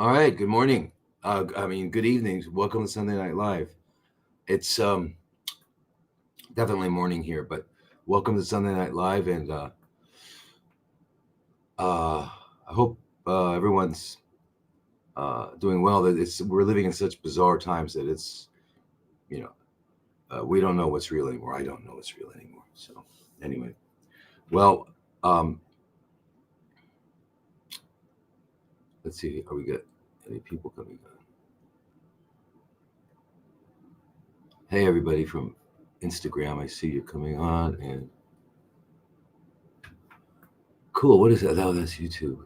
All right. Good morning. Good evening. Welcome to Sunday Night Live. It's definitely morning here, but welcome to Sunday Night Live, and I hope everyone's doing well. That we're living in such bizarre times that you know we don't know what's real anymore. I don't know what's real anymore. So anyway, well, um, let's see. Are we got any people coming on? Hey, everybody from Instagram. I see you coming on, and cool. What is that? Oh, that's YouTube.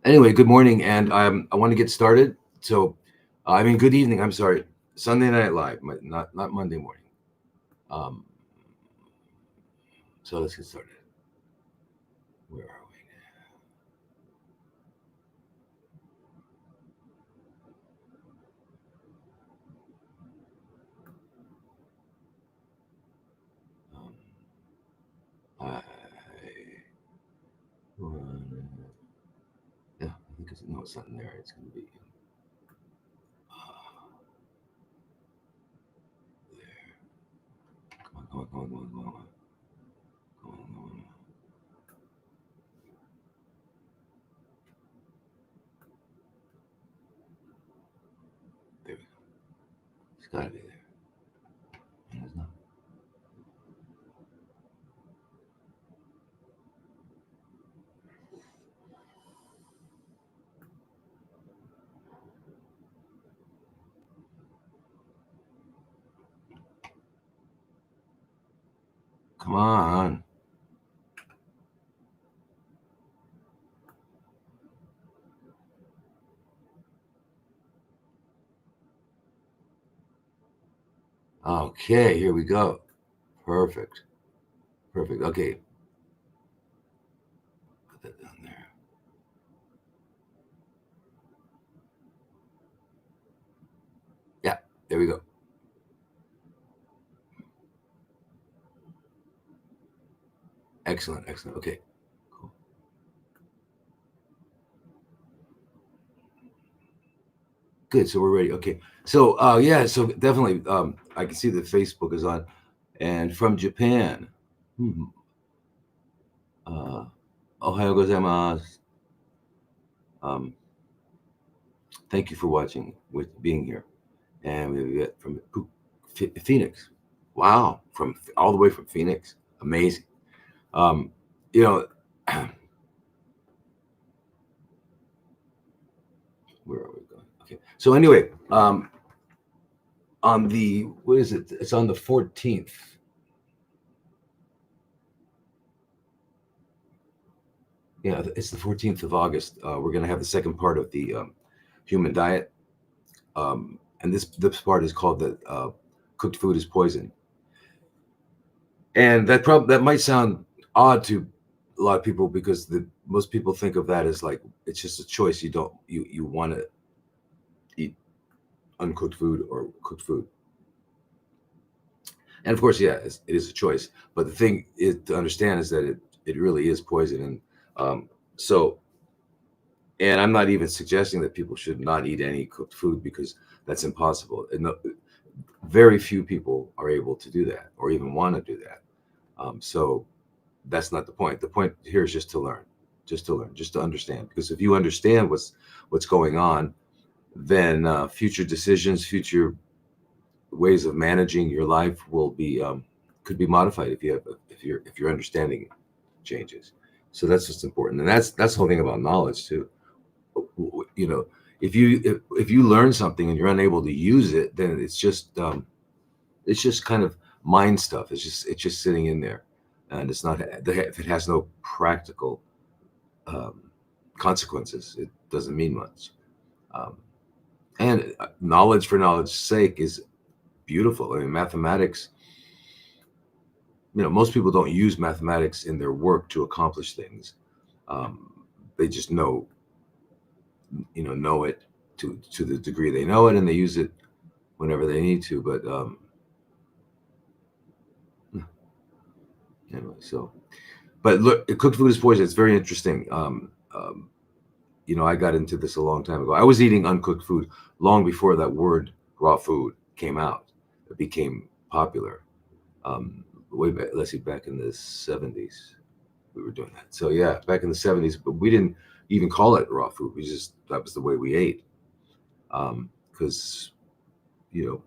Anyway, good morning, and I want to get started. So, good evening. I'm sorry, Sunday Night Live, not Monday morning. Um, so let's get started. Where are we? I yeah, I think it's no, it's not in there. It's going to be there. Come on. Come on. There we go. It's got to be there. And it's not. Come on. Okay, here we go. Perfect. Perfect. Okay, put that down there. Yeah, there we go. Excellent. Excellent. Okay. Cool. Good. So we're ready. Okay. So yeah. So definitely, I can see that Facebook is on, and from Japan. Hmm. Uh, Ohio gozaimasu. Um, thank you for watching, with being here, and we get from Phoenix. Wow, from all the way from Phoenix. Amazing. Um, you know, where are we going? Okay. So anyway, on the what is it? It's on the 14th. Yeah, it's the 14th of August. We're going to have the second part of the human diet, and this part is called the cooked food is poison. And that might sound odd to a lot of people because the most people think of that as like it's just a choice. You want to eat uncooked food or cooked food, and of course, yeah, it is a choice. But the thing is to understand is that it really is poison, and so and I'm not even suggesting that people should not eat any cooked food because that's impossible. And very few people are able to do that or even want to do that. So that's not the point. The point here is just to learn, just to understand. Because if you understand what's going on, then future decisions, future ways of managing your life will be could be modified if your understanding changes. So that's just important, and that's the whole thing about knowledge too. You know, if you learn something and you're unable to use it, then it's just kind of mind stuff. It's just sitting in there, and it's not if it has no practical um, consequences, it doesn't mean much. Um, and knowledge for knowledge's sake is beautiful. I mean, mathematics. Most people don't use mathematics in their work to accomplish things. Um, they just know it to the degree they know it, and they use it whenever they need to. But anyway, so but look, cooked food is poison. It's very interesting. I got into this a long time ago. I was eating uncooked food long before that word raw food came out. It became popular. Way back, let's see, back in the 70s, we were doing that. So yeah, back in the 70s, but we didn't even call it raw food. We just, that was the way we ate. Because, you know,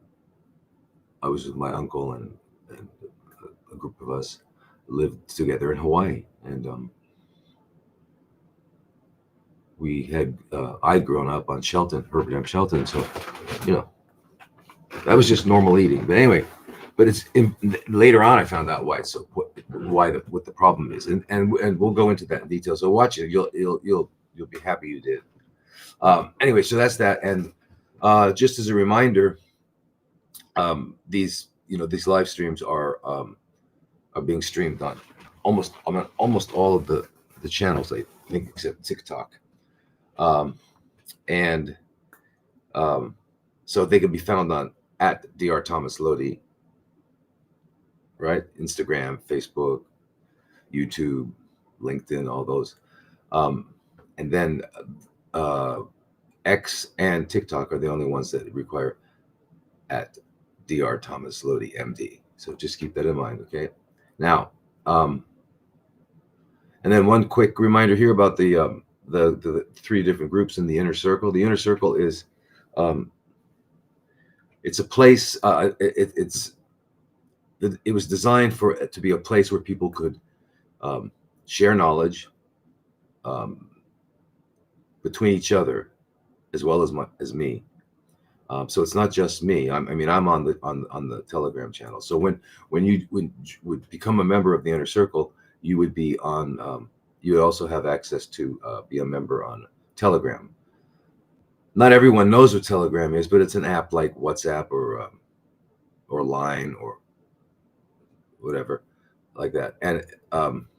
I was with my uncle and a group of us lived together in Hawaii. And we had, I'd grown up on Shelton, Herbert M. Shelton. So, you know, that was just normal eating. But anyway, but later on I found out why it's so, what the problem is, and we'll go into that in detail. So watch it. You'll be happy you did. Anyway, so that's that. And just as a reminder, these live streams are being streamed on almost all of the channels, I think, except TikTok, and so they can be found on at Dr. Thomas Lodi, right? Instagram, Facebook, YouTube, LinkedIn, all those, and then X and TikTok are the only ones that require at Dr. Thomas Lodi, MD. So just keep that in mind, okay? Now, and then one quick reminder here about the three different groups in the inner circle. The inner circle is, it's a place. It was designed to be a place where people could share knowledge between each other, as well as me. So it's not just me. I'm on the Telegram channel. So when you would become a member of the inner circle, you would be on. You would also have access to be a member on Telegram. Not everyone knows what Telegram is, but it's an app like WhatsApp or Line or whatever like that. And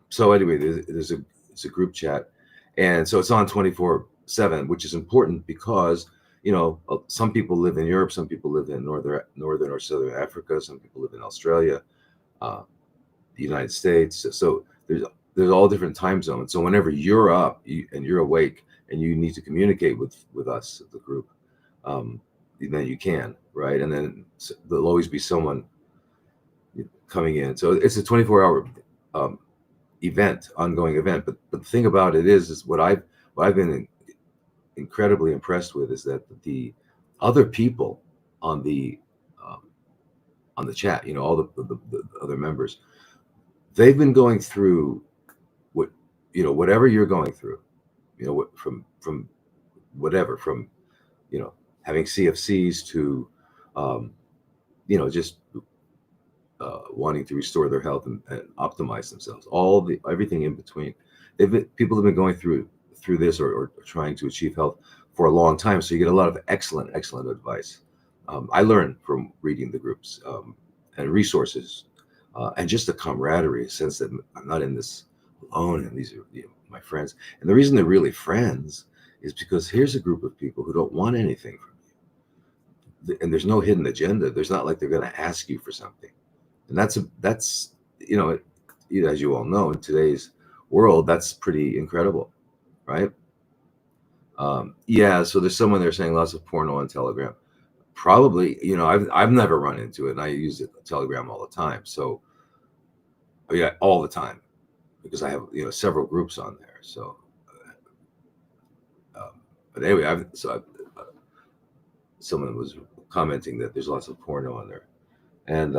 so anyway, it's a group chat, and so it's on 24/7, which is important because some people live in Europe, some people live in northern or southern Africa, some people live in Australia, the United States. So there's all different time zones. So whenever you're up and you're awake and you need to communicate with us, the group, then you can, right? And then there'll always be someone coming in. So it's a 24-hour ongoing event. But the thing about it is what I've been incredibly impressed with is that the other people on the chat, all the other members, they've been going through whatever you're going through, from whatever, from having CFCs to just wanting to restore their health and optimize themselves, everything in between. People have been going through this or trying to achieve health for a long time. So you get a lot of excellent advice. I learned from reading the groups and resources and just the camaraderie, a sense that I'm not in this alone, and these are my friends. And the reason they're really friends is because here's a group of people who don't want anything from you, and there's no hidden agenda. There's not like they're going to ask you for something, and that's as you all know, in today's world, that's pretty incredible, right? Yeah, so there's someone there saying lots of porno on Telegram. Probably, I've never run into it, and I use Telegram all the time. So, yeah, all the time, because I have several groups on there. So, but anyway, someone was commenting that there's lots of porno on there, and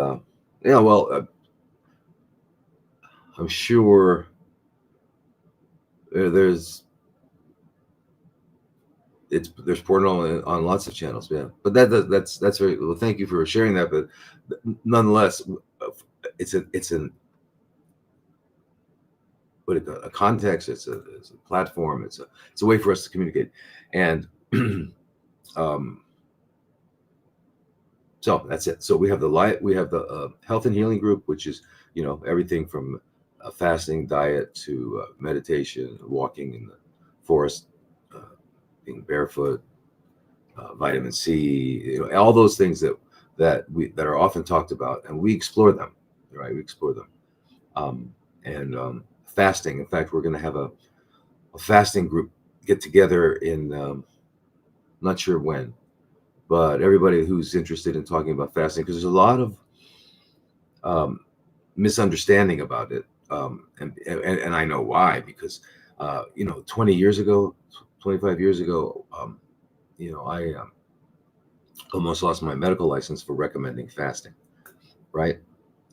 yeah, well, I'm sure there's porno on lots of channels, yeah. But that's very well. Thank you for sharing that. But nonetheless, it's a context. It's a platform. It's a way for us to communicate, and so that's it. So we have the health and healing group, which is everything from fasting, diet to meditation, walking in the forest, being barefoot, vitamin C, all those things that are often talked about, and we explore them, right? We explore them, and fasting. In fact, we're going to have a fasting group get together in not sure when, but everybody who's interested in talking about fasting, because there's a lot of misunderstanding about it, and I know why, because 20 years ago, 25 years ago, I almost lost my medical license for recommending fasting, right?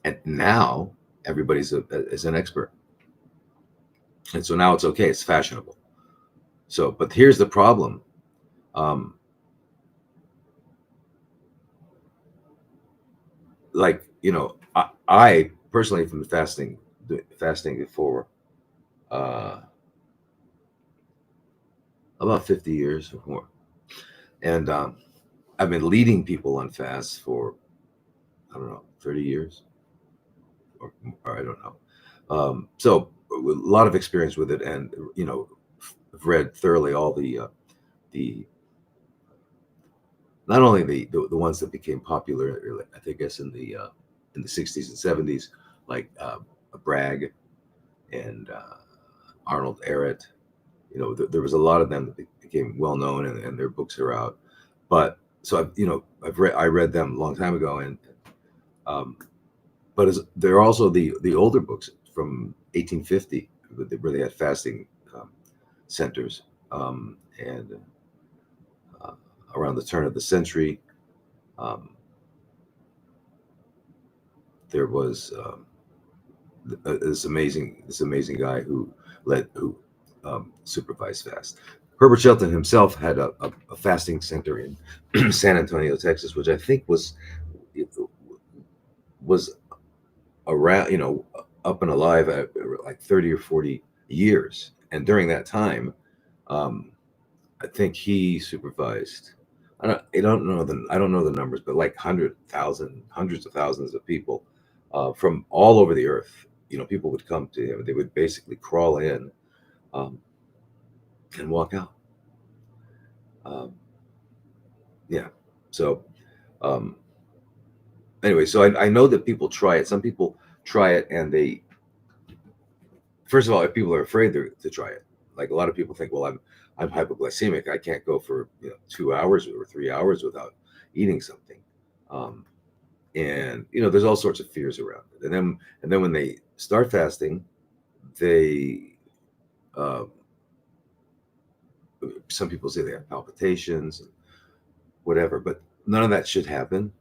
And now everybody's is an expert, and so now it's okay, it's fashionable. So, but here's the problem. I personally have been fasting for about 50 years or more, and I've been leading people on fasts for, I don't know, 30 years, or I don't know. So a lot of experience with it, and I've read thoroughly all the not only the ones that became popular, I guess in the 60s and 70s, like Bragg and Arnold Ehret. There was a lot of them that became well known, and their books are out. But so I read them a long time ago, and but there are also the older books from 1850 where they had fasting centers, and around the turn of the century, there was this amazing guy who supervised fast. Herbert Shelton himself had a fasting center in San Antonio, Texas, which I think was around, up and alive at like 30 or 40 years. And during that time, I think he supervised, I don't know the numbers, but like hundreds of thousands of people from all over the earth. People would come to him. They would basically crawl in and walk out. Yeah. So anyway, so I know that people try it. Some people try it, and first of all, if people are afraid to try it, like a lot of people think, well, I'm hypoglycemic, I can't go for 2 hours or 3 hours without eating something, and there's all sorts of fears around it. And then when they start fasting, they some people say they have palpitations, whatever, but none of that should happen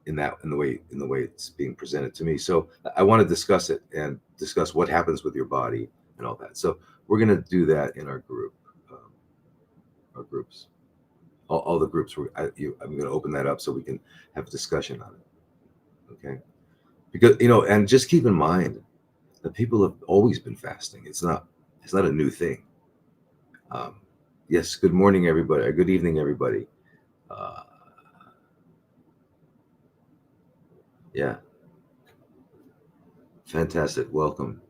in the way it's being presented to me. So I want to discuss it and discuss what happens with your body and all that. So we're going to do that in our group, our groups, all the groups. I'm going to open that up so we can have a discussion on it. Okay, because and just keep in mind that people have always been fasting. It's not a new thing. Yes. Good morning, everybody. Or good evening, everybody. Yeah. Fantastic. Welcome.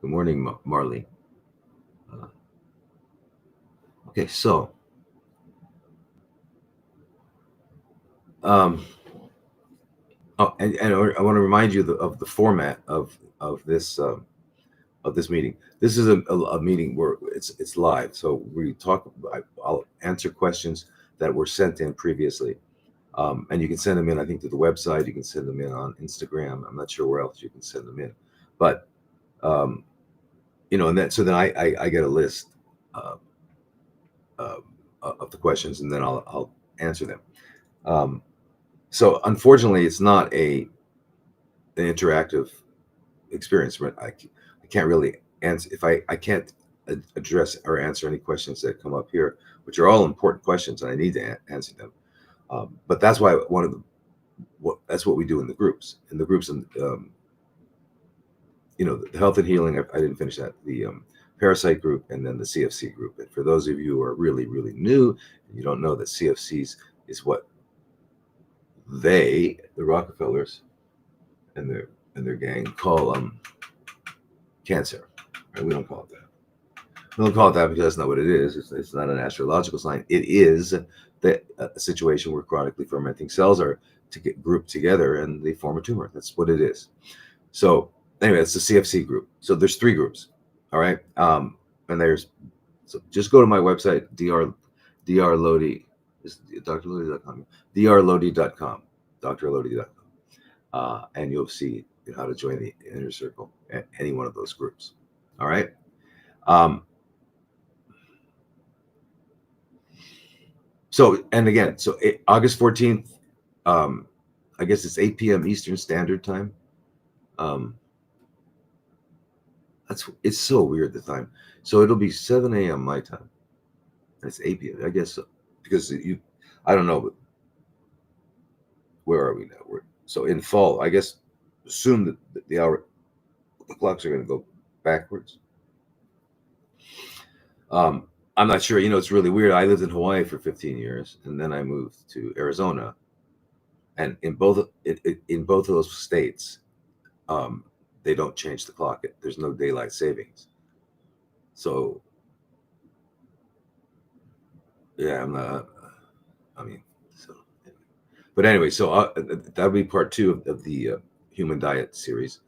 Good morning, Marley. Okay, so and I want to remind you of the format of this meeting. This is a meeting where it's live, so I'll answer questions that were sent in previously, and you can send them in, I think, to the website. You can send them in on Instagram. I'm not sure where else you can send them in, but and then I get a list of the questions, and then I'll answer them. So unfortunately, it's not an interactive experience. But I can't really answer if I can't address or answer any questions that come up here, which are all important questions, and I need to answer them. But that's why that's what we do in the groups. In the groups, and the health and healing. I didn't finish that. The parasite group, and then the CFC group. And for those of you who are really, really new, and you don't know that CFCs is what the Rockefellers and their gang call cancer. Right? We don't call it that. We don't call it that because that's not what it is. It's not an astrological sign. It is a situation where chronically fermenting cells are to get grouped together and they form a tumor. That's what it is. So anyway, it's the CFC group. So there's 3 groups. All right. And there's So just go to my website, drlodi, is drlodi.com, drlodi.com, drlodi.com, and you'll see how to join the inner circle at any one of those groups. All right. So, and again, so August 14th, I guess it's 8 p.m. Eastern Standard Time. It's so weird, the time. So it'll be 7 a.m. my time. It's 8 p.m. I guess so, because I don't know, but where are we now? So in fall, I guess, assume that the clocks are going to go backwards. I'm not sure. It's really weird. I lived in Hawaii for 15 years, and then I moved to Arizona. And in both of those states, they don't change the clock. There's no daylight savings. So yeah, I'm not. I mean, so. But anyway, so that'll be part 2 of the human diet series,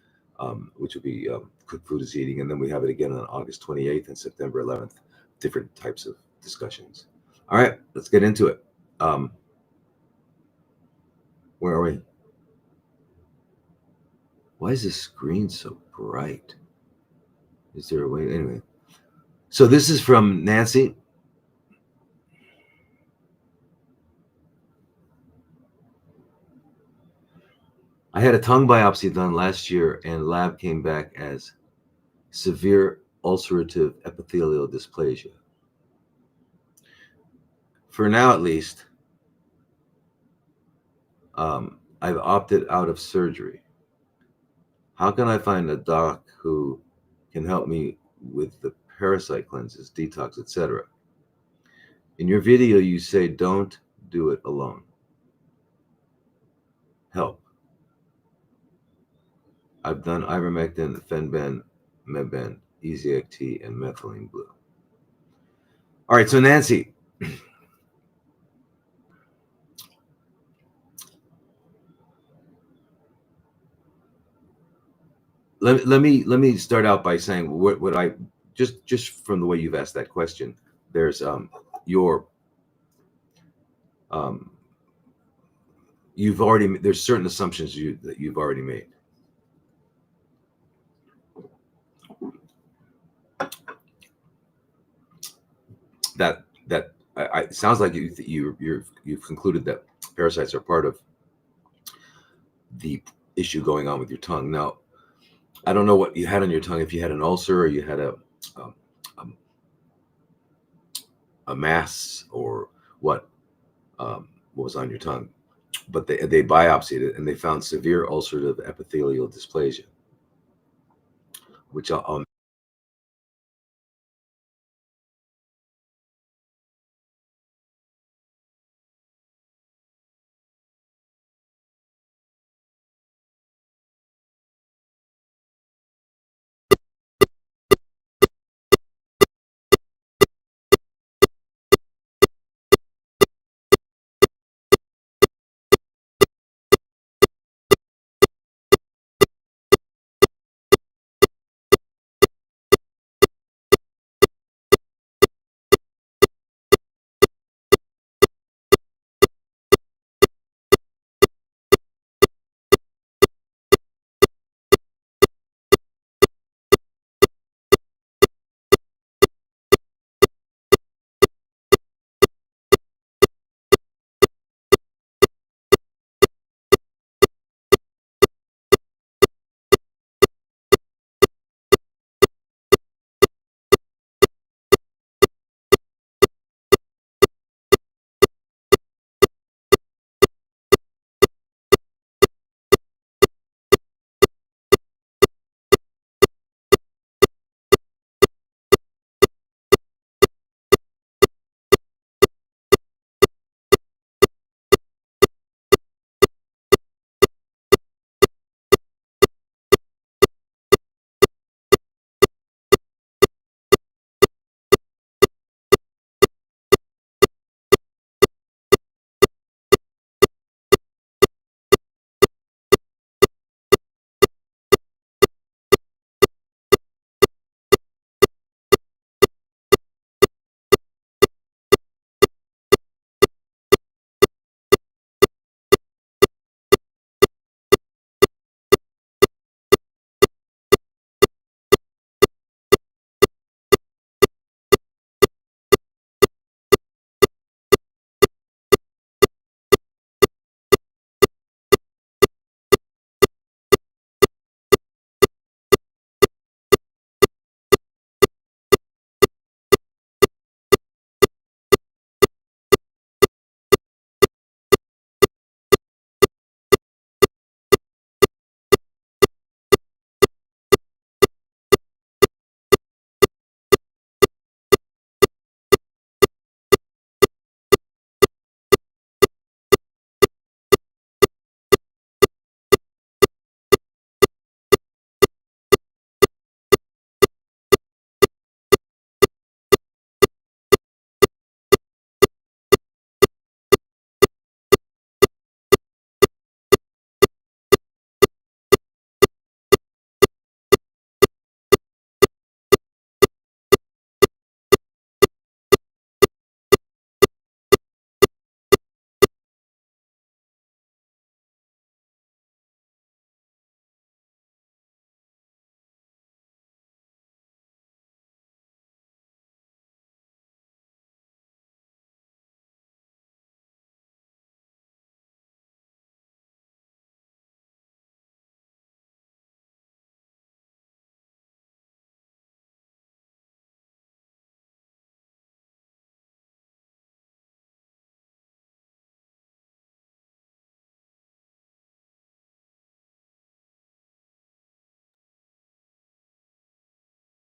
which will be cooked food is eating, and then we have it again on August 28th and September 11th. Different types of discussions. All right, let's get into it. Where are we? Why is this screen so bright? Is there a way? Anyway, so this is from Nancy. I had a tongue biopsy done last year, and lab came back as severe ulcerative epithelial dysplasia. For now, at least, I've opted out of surgery. How can I find a doc who can help me with the parasite cleanses, detox, etc.? In your video, you say don't do it alone. Help. I've done ivermectin, fenben, meben, EZXT, and methylene blue. All right, so Nancy, let me start out by saying what I just from the way you've asked that question. There's there's certain assumptions that you've already made. That it sounds like you've concluded that parasites are part of the issue going on with your tongue. Now, I don't know what you had on your tongue, if you had an ulcer or you had a mass or what was on your tongue, but they biopsied it and they found severe ulcerative epithelial dysplasia, which I'll